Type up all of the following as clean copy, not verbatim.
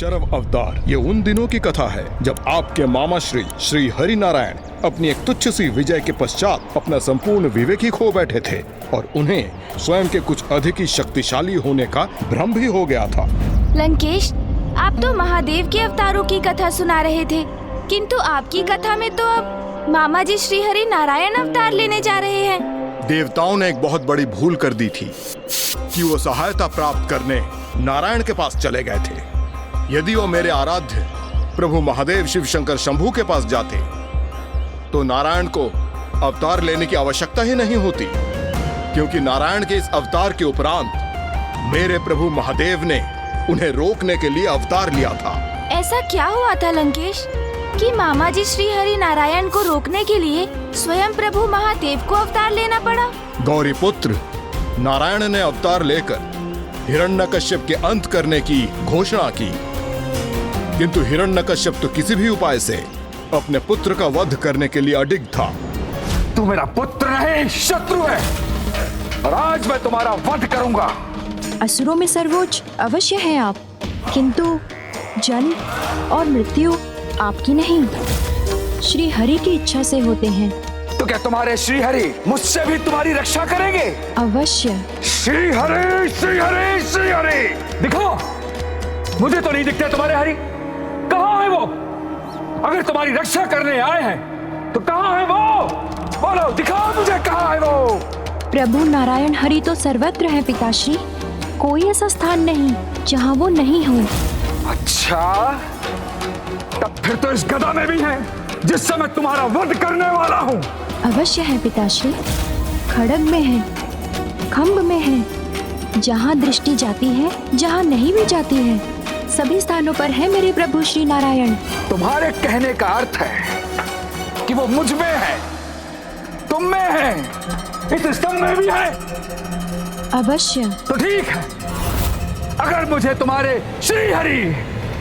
शरव अवतार। ये उन दिनों की कथा है जब आपके मामा श्री हरि नारायण अपनी एक तुच्छ सी विजय के पश्चात अपना संपूर्ण विवेक ही खो बैठे थे और उन्हें स्वयं के कुछ अधिक ही शक्तिशाली होने का भ्रम भी हो गया था। लंकेश, आप तो महादेव के अवतारों की कथा सुना रहे थे, किंतु आपकी कथा में तो अब मामा जी श्री हरि नारायण अवतार लेने जा रहे हैं। देवताओं ने एक बहुत बड़ी भूल कर दी थी कि वो सहायता प्राप्त करने नारायण के पास चले गए थे। यदि वो मेरे आराध्य प्रभु महादेव शिव शंकर शंभू के पास जाते तो नारायण को अवतार लेने की आवश्यकता ही नहीं होती, क्योंकि नारायण के इस अवतार के उपरांत मेरे प्रभु महादेव ने उन्हें रोकने के लिए अवतार लिया था। ऐसा क्या हुआ था लंकेश कि मामा जी श्री हरि नारायण को रोकने के लिए स्वयं प्रभु महादेव को अवतार लेना पड़ा? गौरी पुत्र, नारायण ने अवतार लेकर हिरण्यकश्यप के अंत करने की घोषणा की, किंतु हिरण्यकश्यप तो किसी भी उपाय से अपने पुत्र का वध करने के लिए अडिग था। तू मेरा पुत्र नहीं, शत्रु है, और आज मैं तुम्हारा वध करूंगा। असुरों में सर्वोच्च अवश्य हैं आप, किंतु जन्म और मृत्यु आपकी नहीं, श्री हरि की इच्छा से होते हैं। तो क्या तुम्हारे श्री हरि मुझसे भी तुम्हारी रक्षा करेंगे? अवश्य। श्री हरि, श्री हरि, श्री हरि। दिखो, मुझे तो नहीं दिखते तुम्हारे हरि। कहाँ है वो? अगर तुम्हारी रक्षा करने आए हैं तो कहाँ है वो? बोलो, दिखाओ मुझे, कहाँ है वो? प्रभु नारायण हरि तो सर्वत्र है पिताश्री, कोई ऐसा स्थान नहीं जहाँ वो नहीं हो। अच्छा, तब फिर तो इस गदा में भी है जिससे मैं तुम्हारा वध करने वाला हूँ। अवश्य है पिताश्री, खड्ग में है, खम्भ में है, जहाँ दृष्टि जाती है, जहाँ नहीं भी जाती है, सभी स्थानों पर है मेरे प्रभु श्री नारायण। तुम्हारे कहने का अर्थ है कि वो मुझ में है, तुम में है, इस स्तंभ में भी है। अवश्य। तो ठीक है, अगर मुझे तुम्हारे श्री हरि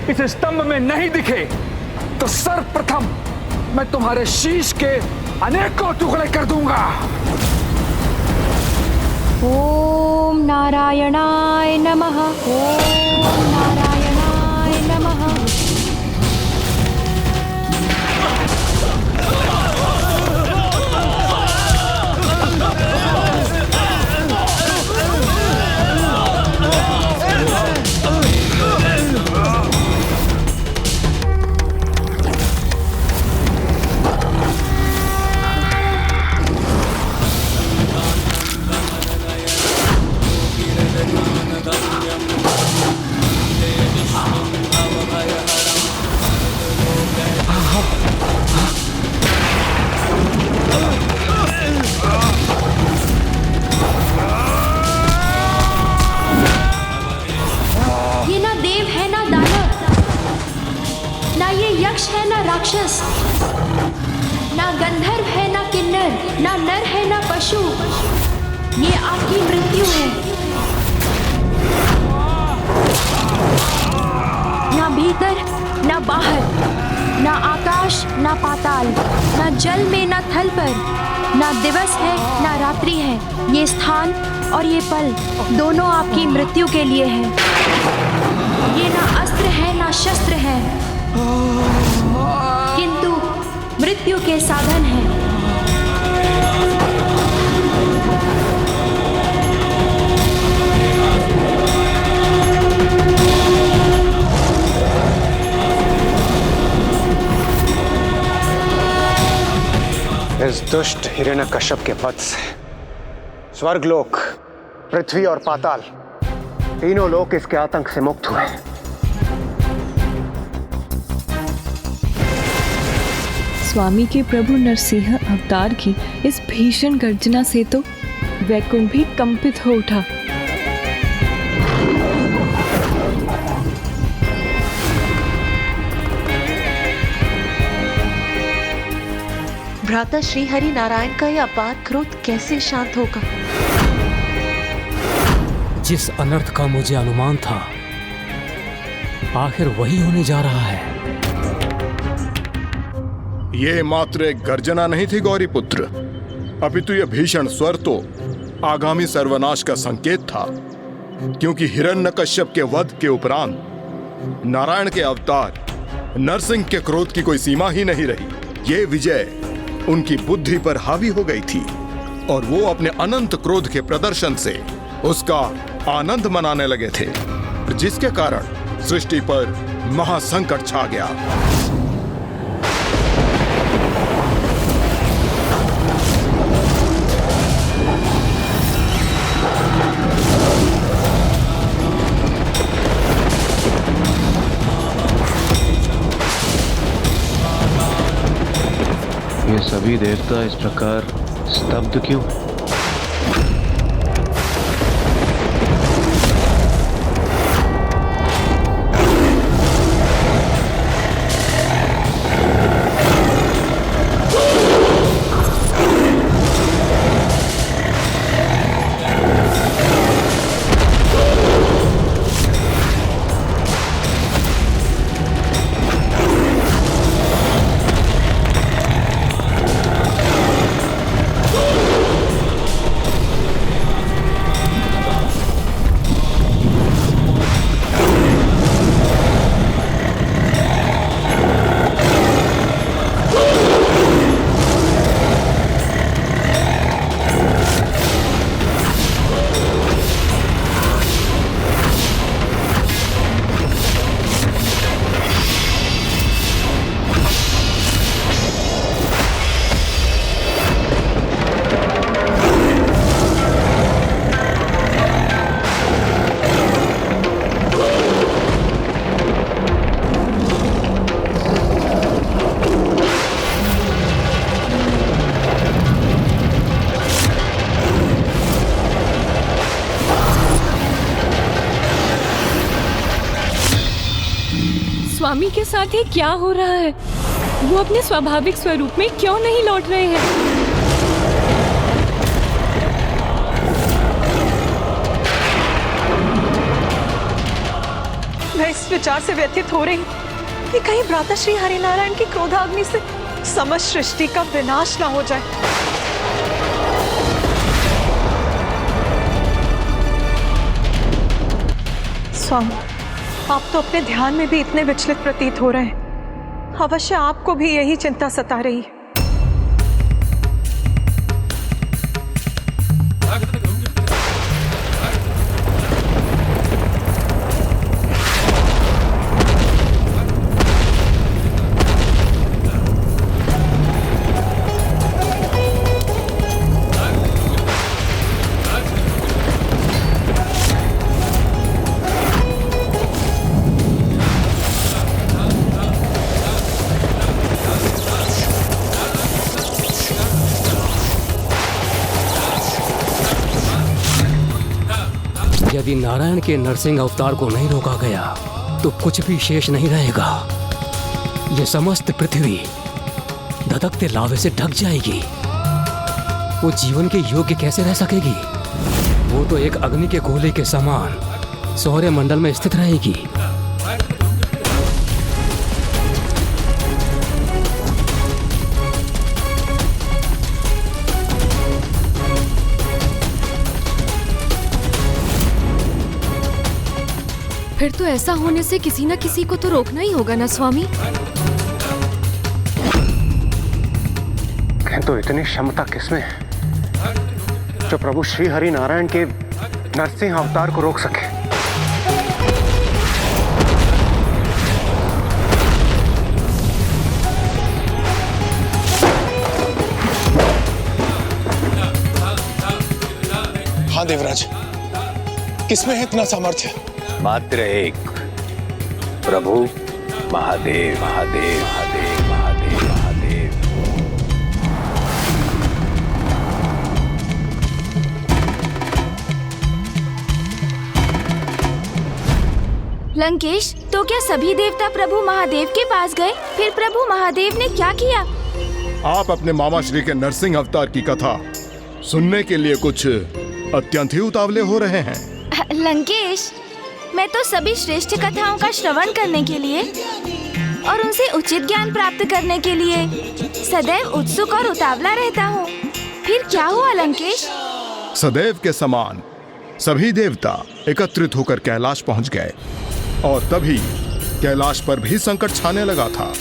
इस स्तंभ में नहीं दिखे तो सर्वप्रथम मैं तुम्हारे शीश के अनेकों टुकड़े कर दूंगा। ओम नारायणाय नमः, ओम नारायणाय नमः। राक्षस, ना गंधर्व है ना किन्नर, ना नर है ना पशु, ये आपकी मृत्यु है। ना भीतर ना बाहर, ना आकाश ना पाताल, ना जल में ना थल पर, ना दिवस है ना रात्रि है, ये स्थान और ये पल दोनों आपकी मृत्यु के लिए है। ये ना अस्त्र है ना शस्त्र है, किंतु मृत्यु के साधन हैं। इस दुष्ट हिरण्यकश्यप के वध से स्वर्गलोक, पृथ्वी और पाताल तीनों लोक इसके आतंक से मुक्त हुए। स्वामी के प्रभु नरसिंह अवतार की इस भीषण गर्जना से तो वैकुंठ भी कंपित हो उठा। भ्राता श्री हरि नारायण का यह अपार क्रोध कैसे शांत होगा? जिस अनर्थ का मुझे अनुमान था, आखिर वही होने जा रहा है। ये मात्र एक गर्जना नहीं थी गौरी पुत्र, अपितु यह भीषण स्वर तो आगामी सर्वनाश का संकेत था, क्योंकि हिरण्यकश्यप के वध के उपरांत नारायण के अवतार नरसिंह के क्रोध की कोई सीमा ही नहीं रही। ये विजय उनकी बुद्धि पर हावी हो गई थी और वो अपने अनंत क्रोध के प्रदर्शन से उसका आनंद मनाने लगे थे, जिसके कारण सृष्टि पर महासंकट छा गया। ये सभी देवता इस प्रकार स्तब्ध क्यों? स्वामी के साथ ये क्या हो रहा है? वो अपने स्वाभाविक स्वरूप में क्यों नहीं लौट रहे हैं? मैं इस विचार से व्यथित हो रही हूँ कि कहीं भ्राता श्री हरिनारायण की क्रोधाग्नि से समस्त सृष्टि का विनाश ना हो जाए। स्वामी, आप तो अपने ध्यान में भी इतने विचलित प्रतीत हो रहे हैं। अवश्य आपको भी यही चिंता सता रही है। यदि नारायण के नरसिंह अवतार को नहीं रोका गया तो कुछ भी शेष नहीं रहेगा। यह समस्त पृथ्वी धधकते लावे से ढक जाएगी। वो जीवन के योग्य कैसे रह सकेगी? वो तो एक अग्नि के गोले के समान सौर्य मंडल में स्थित रहेगी। फिर तो ऐसा होने से किसी न किसी को तो रोकना ही होगा ना स्वामी। किंतु इतनी क्षमता किसमें है जो प्रभु श्री हरि नारायण के नरसिंह अवतार को रोक सके? हाँ देवराज, किसमें है इतना सामर्थ्य? मात्र एक, प्रभु महादेव महादेव महादेव महादेव महादेव। लंकेश, तो क्या सभी देवता प्रभु महादेव के पास गए? फिर प्रभु महादेव ने क्या किया? आप अपने मामा श्री के नरसिंह अवतार की कथा सुनने के लिए कुछ अत्यंत ही उतावले हो रहे हैं। लंकेश, मैं तो सभी श्रेष्ठ कथाओं का श्रवण करने के लिए और उनसे उचित ज्ञान प्राप्त करने के लिए सदैव उत्सुक और उतावला रहता हूँ। फिर क्या हुआ लंकेश? सदैव के समान सभी देवता एकत्रित होकर कैलाश पहुंच गए और तभी कैलाश पर भी संकट छाने लगा था।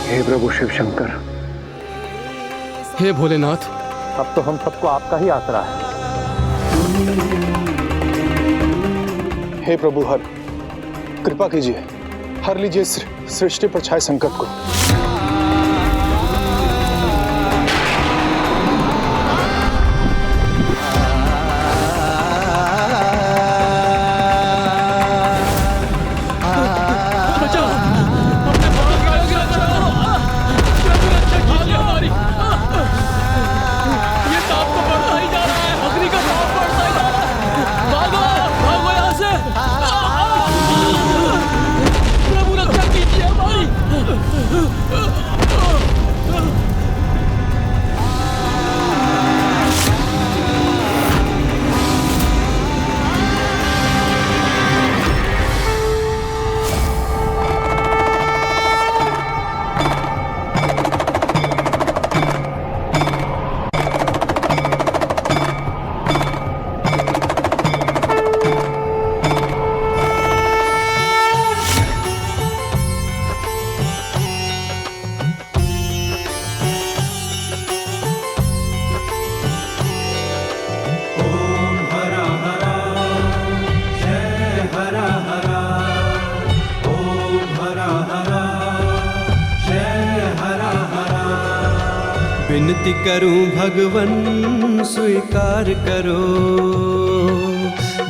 हे प्रभु शिव शंकर, हे भोलेनाथ, अब तो हम सबको आपका ही आसरा है। हे प्रभु हर कृपा कीजिए, हर लीजिए सृष्टि पर छाए संकट को। विनती करूं भगवन स्वीकार करो,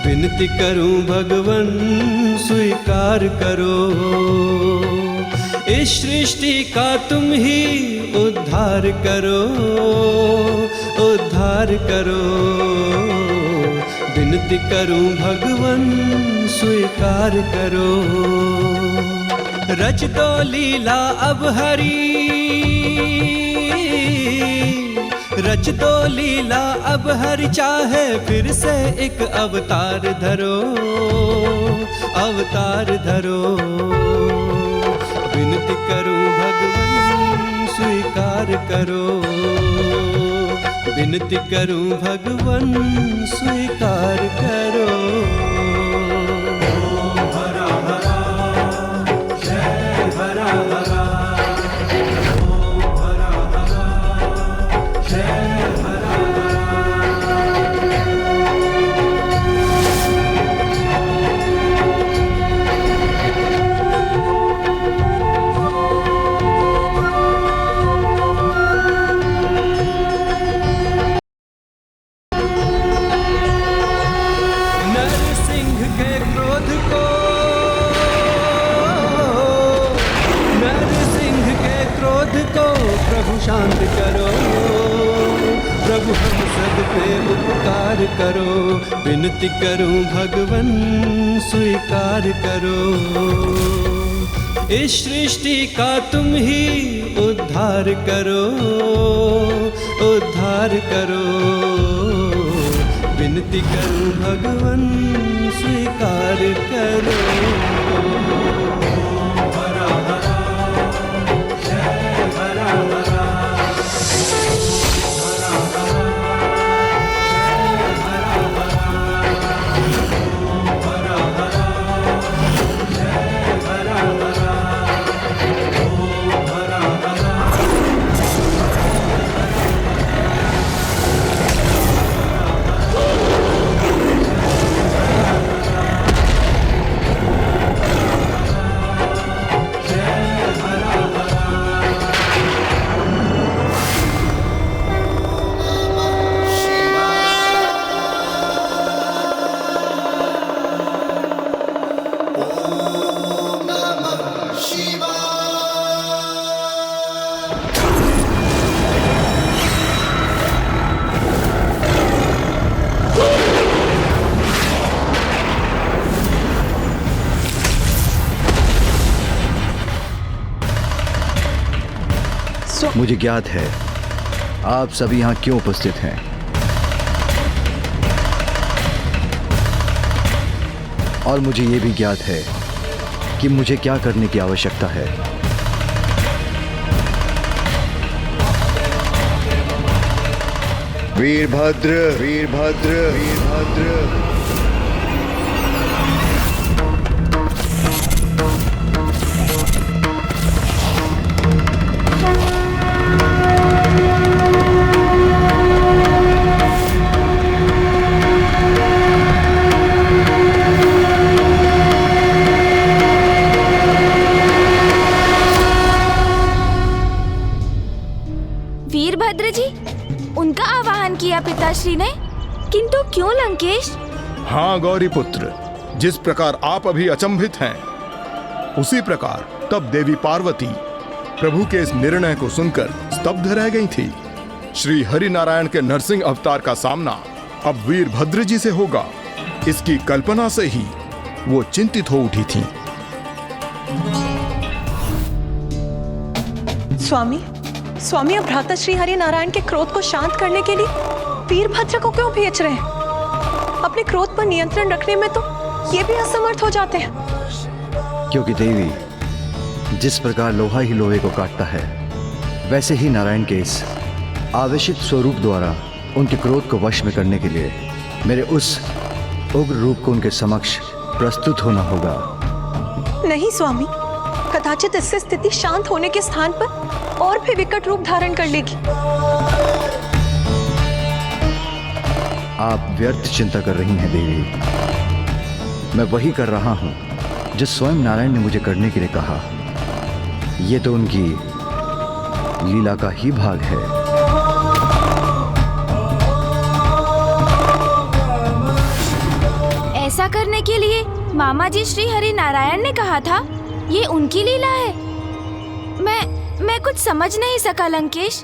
विनती करूं भगवन स्वीकार करो। इस सृष्टि का तुम ही उद्धार करो, उद्धार करो। विनती करूं भगवन स्वीकार करो। रच दो लीला अब हरी, रच दो लीला अब हर चाहे फिर से एक अवतार धरो, अवतार धरो। विनती करूं भगवन स्वीकार करो, विनती करूं भगवन स्वीकार करो। शांत करो प्रभु, हम सब पे उपकार करो। विनती करूं भगवन स्वीकार करो। इस सृष्टि का तुम ही उद्धार करो, उद्धार करो। विनती करूं भगवन स्वीकार करो। मुझे ज्ञात है आप सभी यहाँ क्यों उपस्थित हैं। और मुझे ये भी ज्ञात है कि मुझे क्या करने की आवश्यकता है। वीरभद्र, वीरभद्र, वीरभद्र। वीरभद्र जी, उनका आवाहन किया पिताश्री ने, किंतु क्यों लंकेश? हाँ गौरी पुत्र, जिस प्रकार आप अभी अचंभित हैं, उसी प्रकार तब देवी पार्वती प्रभु के इस निर्णय को सुनकर स्तब्ध रह गई थी। श्री हरि नारायण के नरसिंह अवतार का सामना अब वीरभद्र जी से होगा, इसकी कल्पना से ही वो चिंतित हो उठी थी। स्वामी, स्वामी अब भ्राता श्री हरि नारायण के क्रोध को शांत करने के लिए वीरभद्र को क्यों भेज रहे हैं? अपने क्रोध पर नियंत्रण रखने में तो ये भी असमर्थ हो जाते हैं। क्योंकि देवी, जिस प्रकार लोहा ही लोहे को काटता है, वैसे ही नारायण के इस आवेशित स्वरूप द्वारा उनके क्रोध को वश में करने के लिए मेरे उस उग्र रूप को उनके समक्ष प्रस्तुत होना होगा। नहीं स्वामी, कदाचित इससे स्थिति शांत होने के स्थान पर और भी विकट रूप धारण कर लेगी। आप व्यर्थ चिंता कर रही हैं देवी। मैं वही कर रहा हूं जो स्वयं नारायण ने मुझे करने के लिए कहा। ये तो उनकी लीला का ही भाग है। ऐसा करने के लिए मामा जी श्री हरि नारायण ने कहा था, ये उनकी लीला है। मैं कुछ समझ नहीं सका लंकेश।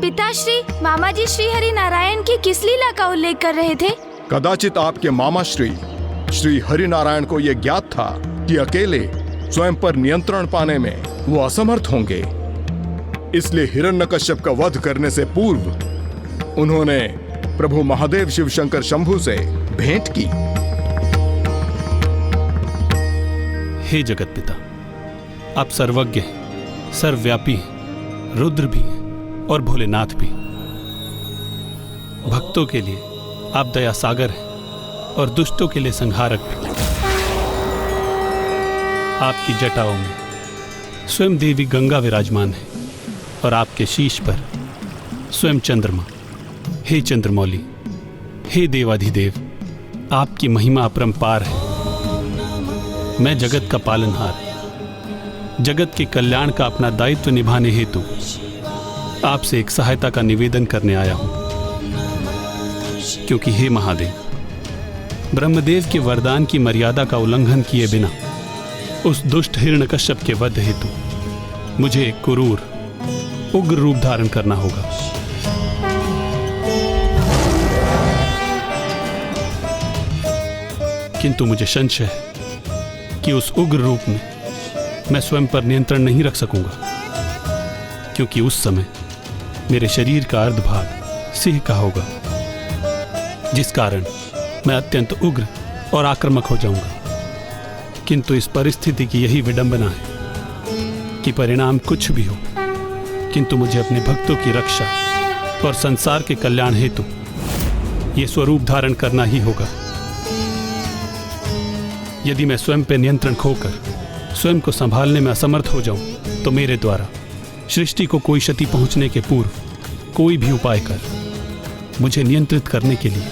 पिताश्री मामा जी श्री हरि नारायण की किस लीला का उल्लेख कर रहे थे? कदाचित आपके मामा श्री हरि नारायण को यह ज्ञात था कि अकेले स्वयं पर नियंत्रण पाने में वो असमर्थ होंगे, इसलिए हिरण्यकश्यप का वध करने से पूर्व उन्होंने प्रभु महादेव शिव शंकर शंभु से भेंट की। हे जगत पिता, आप सर्वज्ञ हैं, सर्वव्यापी हैं, रुद्र भी हैं और भोलेनाथ भी। भक्तों के लिए आप दया सागर हैं और दुष्टों के लिए संहारक भी। आपकी जटाओं में स्वयं देवी गंगा विराजमान है और आपके शीश पर स्वयं चंद्रमा। हे चंद्रमौली, हे देवाधिदेव, आपकी महिमा अपरंपार है। मैं जगत का पालनहार, जगत के कल्याण का अपना दायित्व निभाने हेतु आपसे एक सहायता का निवेदन करने आया हूं। क्योंकि हे महादेव, ब्रह्मदेव के वरदान की मर्यादा का उल्लंघन किए बिना उस दुष्ट हिरण्यकश्यप के वध हेतु मुझे एक क्रूर उग्र रूप धारण करना होगा। किंतु मुझे संशय है कि उस उग्र रूप में मैं स्वयं पर नियंत्रण नहीं रख सकूंगा, क्योंकि उस समय मेरे शरीर का अर्धभाग सिंह का होगा, जिस कारण मैं अत्यंत उग्र और आक्रामक हो जाऊंगा। किंतु इस परिस्थिति की यही विडंबना है कि परिणाम कुछ भी हो, किंतु मुझे अपने भक्तों की रक्षा और संसार के कल्याण हेतु ये स्वरूप धारण करना ही होगा। यदि मैं स्वयं पर नियंत्रण खोकर स्वयं को संभालने में असमर्थ हो जाऊं, तो मेरे द्वारा सृष्टि को कोई क्षति पहुंचने के पूर्व कोई भी उपाय कर मुझे नियंत्रित करने के लिए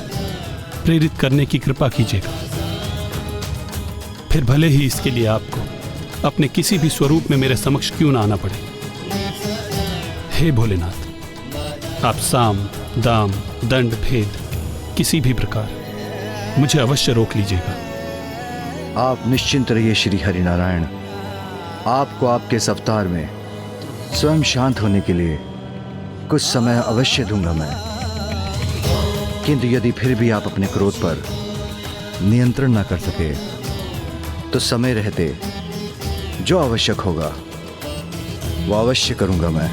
प्रेरित करने की कृपा कीजिएगा। फिर भले ही इसके लिए आपको अपने किसी भी स्वरूप में मेरे समक्ष क्यों ना आना पड़े। हे भोलेनाथ, आप साम, दाम, दंड, भेद किसी भी प्रकार मुझे अवश्य रोक लीजिएगा। आप निश्चिंत रहिए श्री हरि नारायण। आपको आपके इस अवतार में स्वयं शांत होने के लिए कुछ समय अवश्य दूंगा मैं। किंतु यदि फिर भी आप अपने क्रोध पर नियंत्रण ना कर सके, तो समय रहते जो आवश्यक होगा वो अवश्य करूंगा मैं।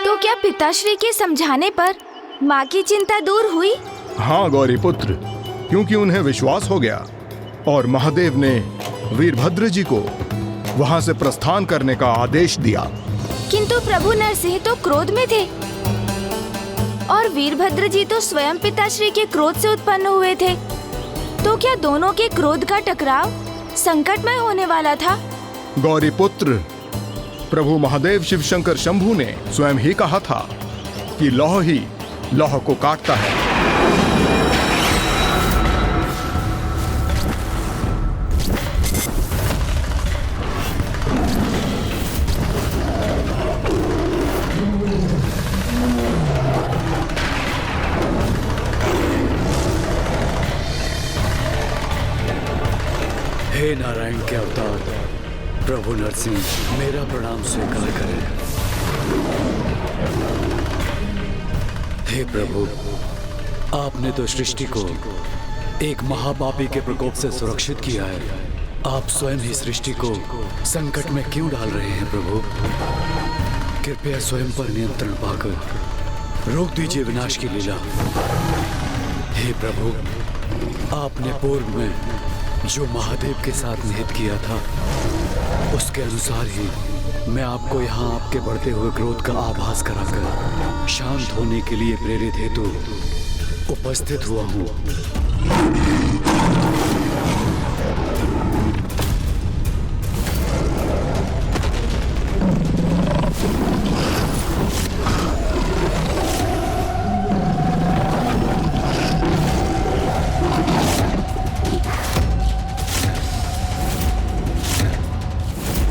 तो क्या पिताश्री के समझाने पर माँ की चिंता दूर हुई? हाँ गौरी पुत्र, क्योंकि उन्हें विश्वास हो गया और महादेव ने वीरभद्र जी को वहां से प्रस्थान करने का आदेश दिया। किंतु प्रभु नरसिंह तो क्रोध में थे और वीरभद्र जी तो स्वयं पिताश्री के क्रोध से उत्पन्न हुए थे। तो क्या दोनों के क्रोध का टकराव संकटमय होने वाला था? गौरी पुत्र, प्रभु महादेव शिव शंकर शंभू ने स्वयं ही कहा था कि लौह ही लौह को काटता है। हे नारायण के अवतार प्रभु नरसिंह, मेरा प्रणाम स्वीकार करें। हे प्रभु, आपने तो सृष्टि को एक महापापी के प्रकोप से सुरक्षित किया है। आप स्वयं ही सृष्टि को संकट में क्यों डाल रहे हैं प्रभु? कृपया स्वयं पर नियंत्रण पाकर रोक दीजिए विनाश की लीला। हे प्रभु, आपने पूर्व में जो महादेव के साथ निहित किया था उसके अनुसार ही मैं आपको यहाँ आपके बढ़ते हुए क्रोध का आभास कराकर शांत होने के लिए प्रेरित हेतु उपस्थित हुआ हूँ।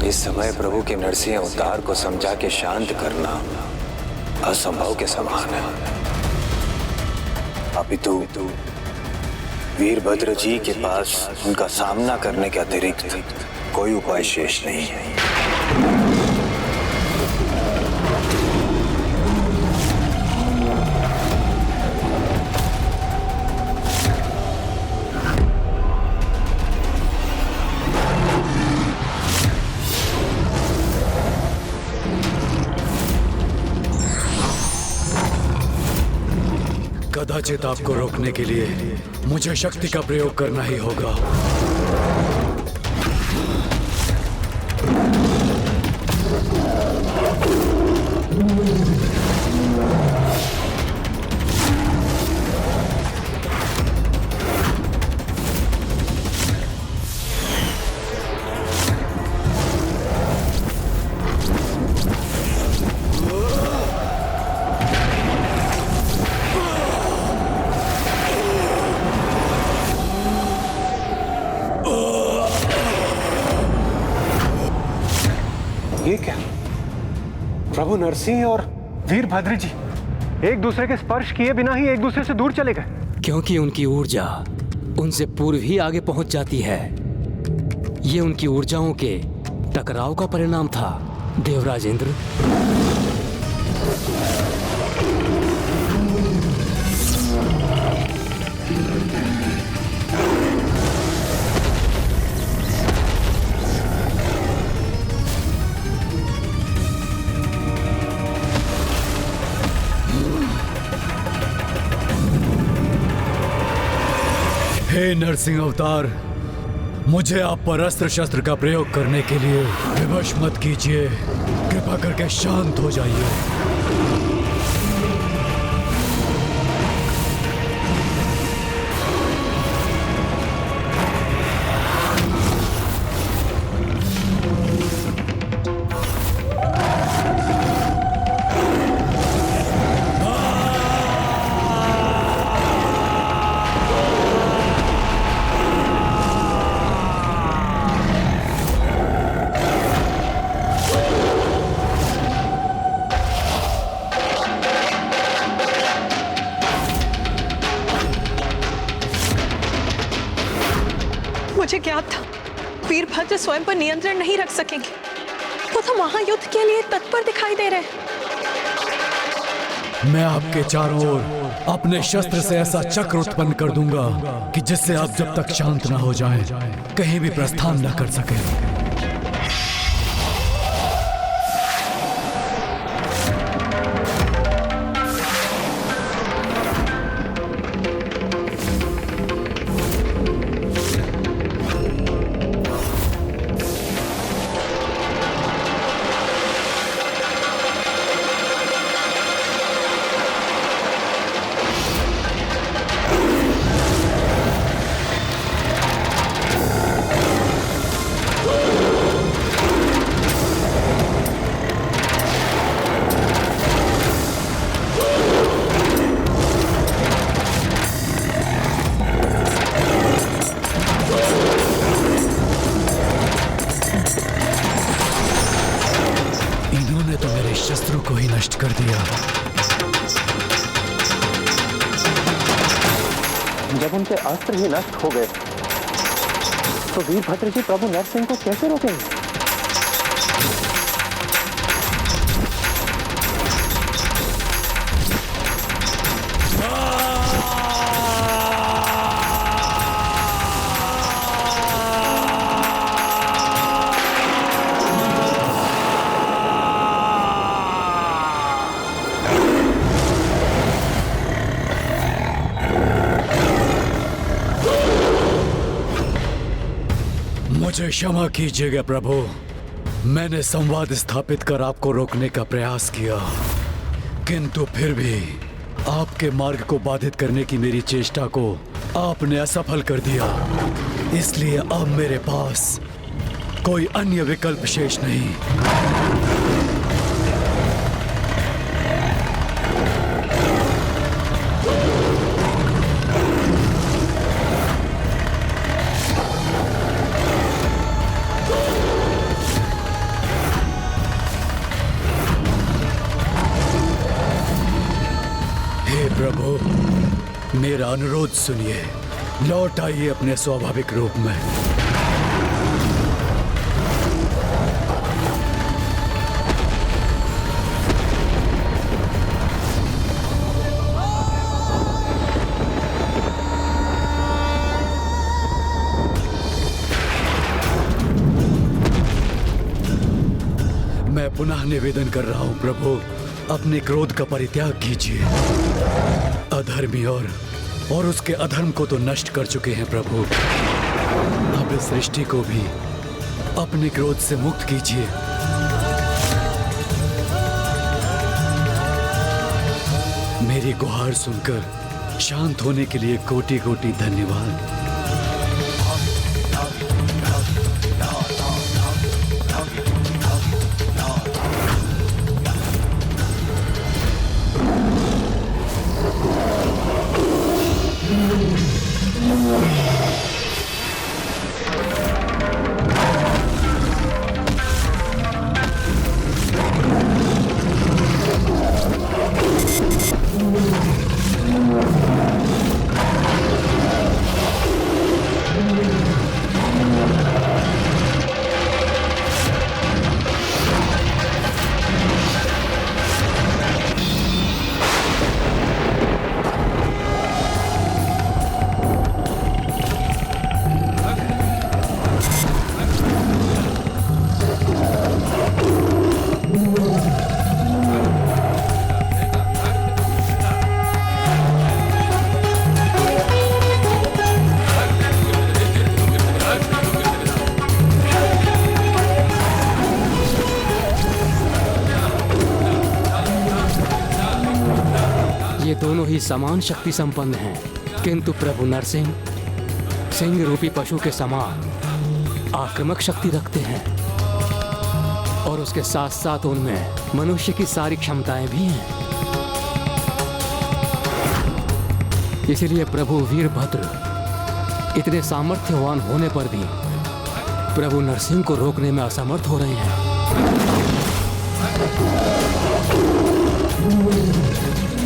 इस समय प्रभु के नरसिंह अवतार को समझा के शांत करना असंभव के समान है। अपितु वीरभद्र जी के पास उनका सामना करने के अतिरिक्त कोई उपाय शेष नहीं है। कदाचित आपको रोकने के लिए मुझे शक्ति का प्रयोग करना ही होगा। ये क्या? प्रभु नरसिंह और वीरभद्र जी एक दूसरे के स्पर्श किए बिना ही एक दूसरे से दूर चले गए। क्योंकि उनकी ऊर्जा उनसे पूर्व ही आगे पहुंच जाती है। ये उनकी ऊर्जाओं के टकराव का परिणाम था देवराज इंद्र। हे नरसिंह अवतार, मुझे आप पर अस्त्र शस्त्र का प्रयोग करने के लिए विवश मत कीजिए। कृपा करके शांत हो जाइए। मुझे ज्ञात था वीरभद्र स्वयं पर नियंत्रण नहीं रख सकेंगे। वो तो महायुद्ध के लिए तत्पर दिखाई दे रहे। मैं आपके चारों ओर अपने शस्त्र से ऐसा चक्र उत्पन्न कर दूंगा कि जिससे आप जब तक शांत ना हो जाएं, कहीं भी प्रस्थान न कर सकें। को ही नष्ट कर दिया। जब उनके अस्त्र ही नष्ट हो गए तो वीरभद्र जी प्रभु नरसिंह को कैसे रोकेंगे? मुझे क्षमा कीजिएगा प्रभु, मैंने संवाद स्थापित कर आपको रोकने का प्रयास किया, किंतु फिर भी आपके मार्ग को बाधित करने की मेरी चेष्टा को आपने असफल कर दिया। इसलिए अब मेरे पास कोई अन्य विकल्प शेष नहीं। प्रभु, मेरा अनुरोध सुनिए, लौट आइए अपने स्वाभाविक रूप में। मैं पुनः निवेदन कर रहा हूं प्रभु, अपने क्रोध का परित्याग कीजिए। अधर्मी और उसके अधर्म को तो नष्ट कर चुके हैं प्रभु, अब इस सृष्टि को भी अपने क्रोध से मुक्त कीजिए। मेरी गुहार सुनकर शांत होने के लिए कोटि कोटि धन्यवाद। दोनों ही समान शक्ति संपन्न हैं, किंतु प्रभु नरसिंह सिंह रूपी पशु के समान आक्रामक शक्ति रखते हैं और उसके साथ साथ उनमें मनुष्य की सारी क्षमताएं भी हैं। इसलिए प्रभु वीरभद्र इतने सामर्थ्यवान होने पर भी प्रभु नरसिंह को रोकने में असमर्थ हो रहे हैं।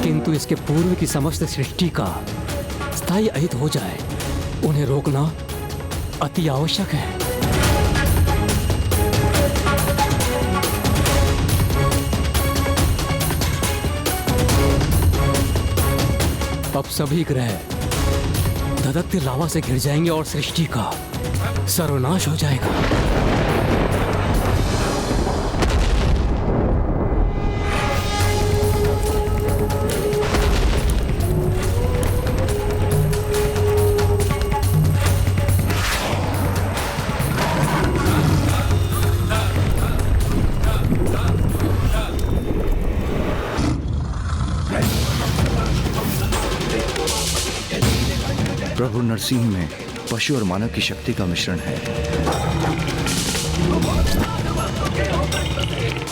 किंतु इसके पूर्व की समस्त सृष्टि का स्थायी अहित हो जाए, उन्हें रोकना अति आवश्यक है। अब सभी ग्रह धधकते लावा से घिर जाएंगे और सृष्टि का सर्वनाश हो जाएगा। प्रभु नरसिंह में पशु और मानव की शक्ति का मिश्रण है।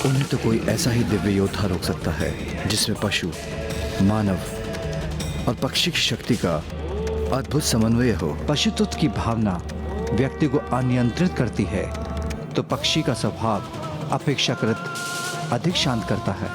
उन्हें तो कोई ऐसा ही दिव्य योद्धा रोक सकता है जिसमें पशु, मानव और पक्षी की शक्ति का अद्भुत समन्वय हो। पशुत्व की भावना व्यक्ति को अनियंत्रित करती है, तो पक्षी का स्वभाव अपेक्षाकृत अधिक शांत करता है।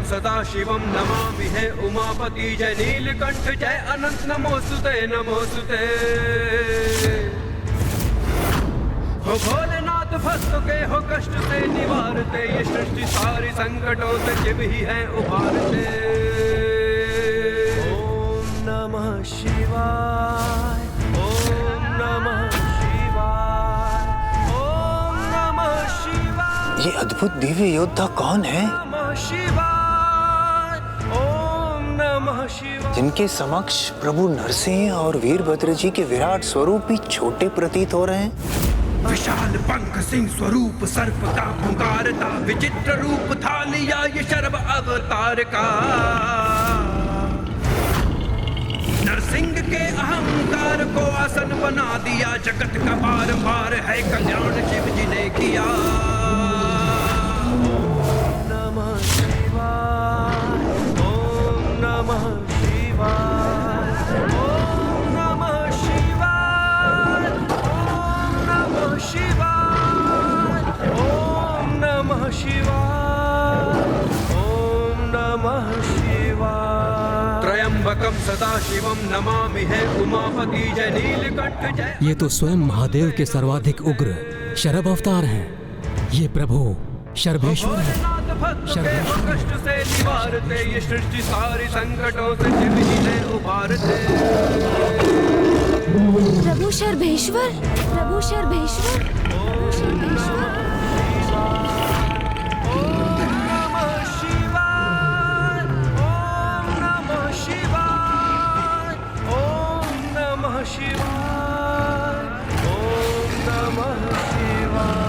सदाशिवं नमामि हे उमापति जय नीलकंठ जय अनंत नमोस्तुते नमोस्तुते। हो भोलेनाथ भक्त के हो कष्ट से निवारते, ये सृष्टि सारी संकटों से शिव ही है उबारते। ओम नमः शिवाय, ओम नमः शिवाय, ओम नमः शिवाय। ये अद्भुत दिव्य योद्धा कौन है जिनके समक्ष प्रभु नरसिंह और वीरभद्र जी के विराट स्वरूप भी छोटे प्रतीत हो रहे हैं? विशाल पंख सिंह स्वरूप सर्प का पुकारता, विचित्र रूप था लिया ये शर्व अवतार का। नरसिंह के अहंकार को आसन बना दिया, जगत का बार बार है कल्याण शिव जी ने किया। नमः शिवाय, ओम नमः शिवाय, ओम नमः शिवाय, ओम नमः शिवाय, ओम नमः शिवाय, ओम नमः शिवाय। त्र्यंबकम सदाशिवम नमामि हे उमापति जय नीलकंठ जय। ये तो स्वयं महादेव के सर्वाधिक उग्र शरभ अवतार हैं। ये प्रभु शर्भेश्वर है। कष्ट से निवारते, ये सृष्टि सारी संकटों से शिव ही है उबारते। प्रभु शर्भेश्वर, प्रभु शर्भेश्वर, प्रभु शर्भेश्वर। ओम नमः शिवाय, ओम नमः शिवाय, ओम नमः शिवाय, ओम नमः शिवाय।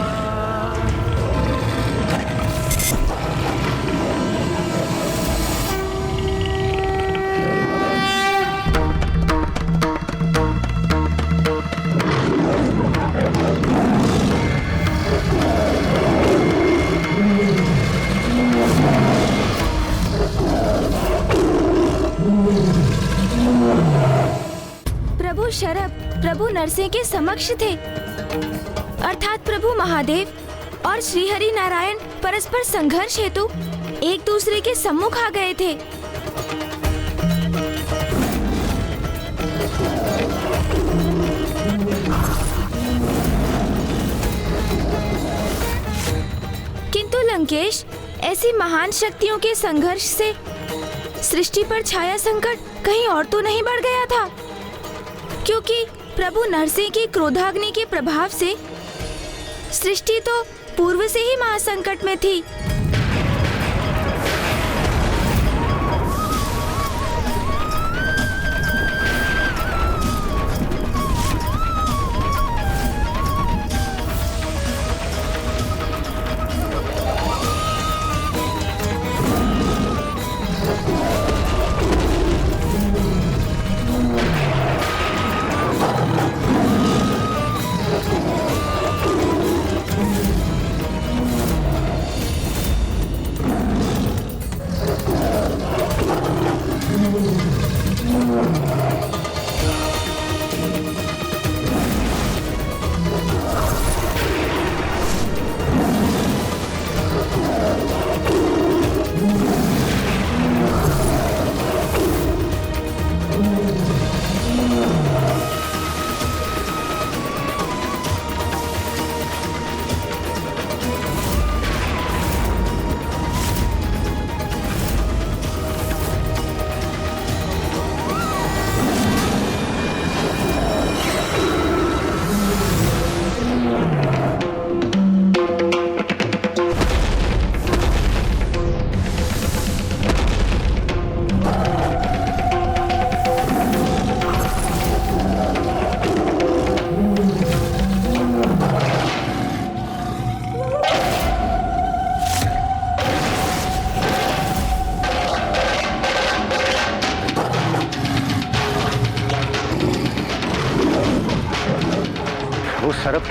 प्रभु शरभ प्रभु नरसिंह के समक्ष थे, अर्थात प्रभु महादेव और श्री हरि नारायण परस्पर संघर्ष हेतु एक दूसरे के सम्मुख आ गए थे। किंतु लंकेश, ऐसी महान शक्तियों के संघर्ष से सृष्टि पर छाया संकट कहीं और तो नहीं बढ़ गया था, क्योंकि प्रभु नरसिंह की क्रोधाग्नि के प्रभाव से सृष्टि तो पूर्व से ही महासंकट में थी।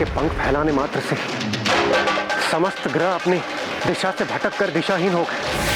के पंख फैलाने मात्र से समस्त ग्रह अपनी दिशा से भटक कर दिशाहीन हो गए।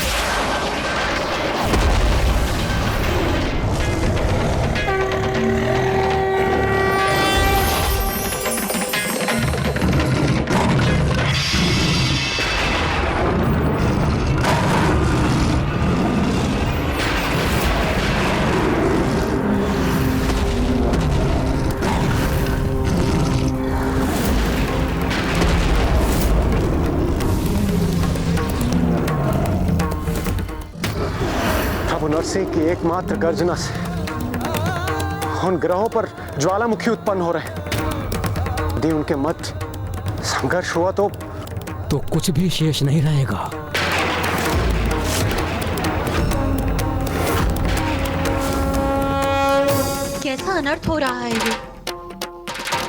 नरसिंह की एकमात्र गर्जना से उन ग्रहों पर ज्वालामुखी उत्पन्न हो रहे। यदि उनके मध्य संघर्ष हुआ तो कुछ भी शेष नहीं रहेगा। कैसा अनर्थ हो रहा है ये?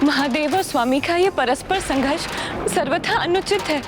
महादेव और स्वामी का ये परस्पर संघर्ष सर्वथा अनुचित है।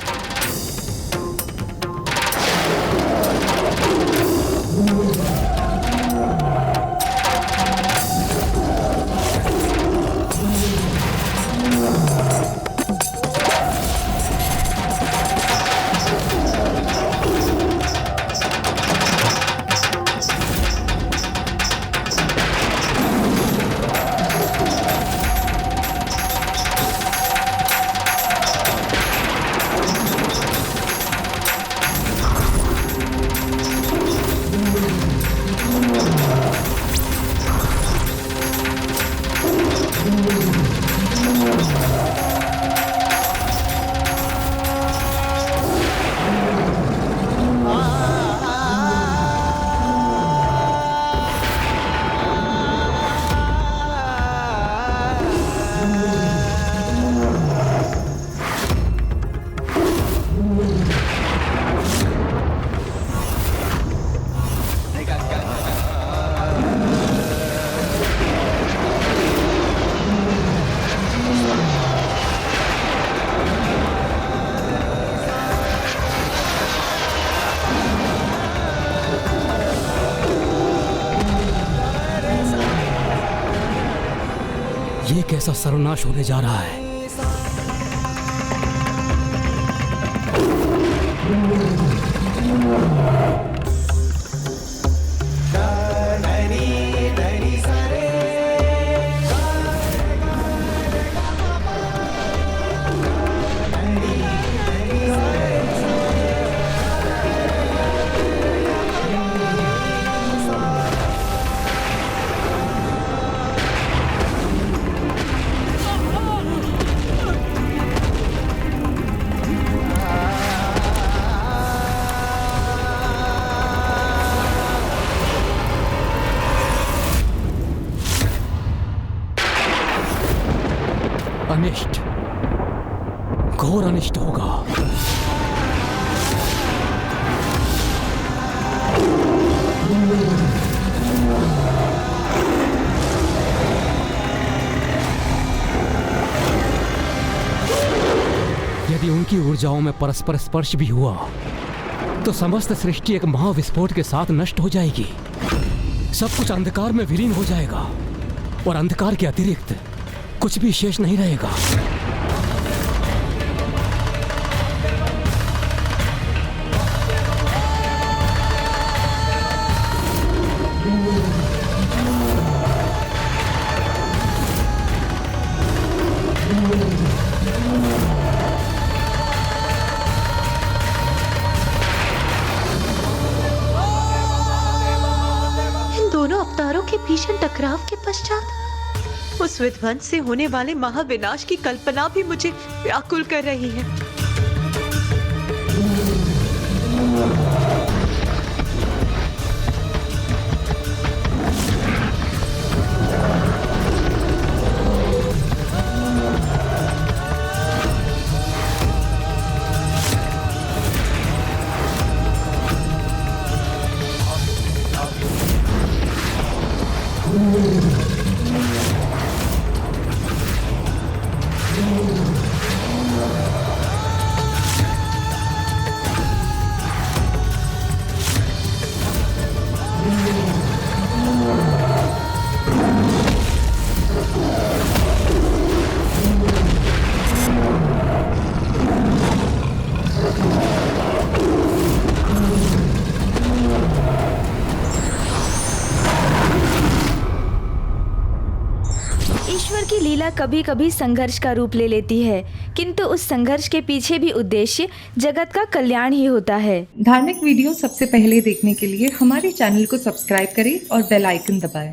ये कैसा सर्वनाश होने जा रहा है? अनिष्ट, घोर अनिष्ट होगा। यदि उनकी ऊर्जाओं में परस्पर स्पर्श भी हुआ तो समस्त सृष्टि एक महाविस्फोट के साथ नष्ट हो जाएगी। सब कुछ अंधकार में विलीन हो जाएगा और अंधकार के अतिरिक्त कुछ भी शेष नहीं रहेगा। इन दोनों अवतारों के भीषण टकराव के पश्चात उस विध्वंस से होने वाले महाविनाश की कल्पना भी मुझे व्याकुल कर रही है। ईश्वर की लीला कभी कभी संघर्ष का रूप ले लेती है, किंतु उस संघर्ष के पीछे भी उद्देश्य जगत का कल्याण ही होता है। धार्मिक वीडियो सबसे पहले देखने के लिए हमारे चैनल को सब्सक्राइब करें और बेल आइकन दबाएं।